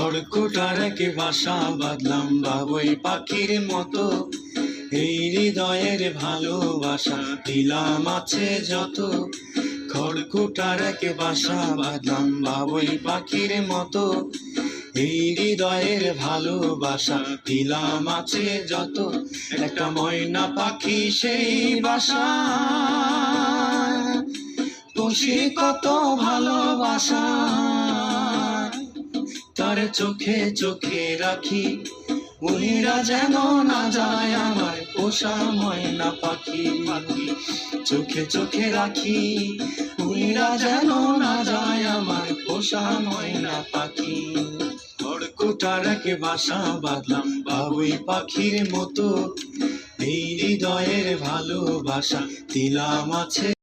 খড়কুটার এক বাসা বাঁধলাম বাবুই পাখির মতো, এই হৃদয়ের ভালোবাসা দিলাম আছে যত। খড়কুটার এক বাসা বাঁধলাম বাবুই পাখির মতো, এই হৃদয়ের ভালোবাসা দিলাম আছে যত। একটা ময়না পাখি সেই বাসা পুষি কত ভালোবাসা, তার চোখে চোখে রাখি উড়িরা যেন না যায় আমার পোষা ময়না পাখি। চোখে চোখে রাখি উড়িরা যেন না যায় আমার পোষা ময়না পাখি। খড়কুটার এক বাসা বাঁধলাম বাবুই পাখির মতো, এই হৃদয়ের ভালোবাসা দিলাম আছে।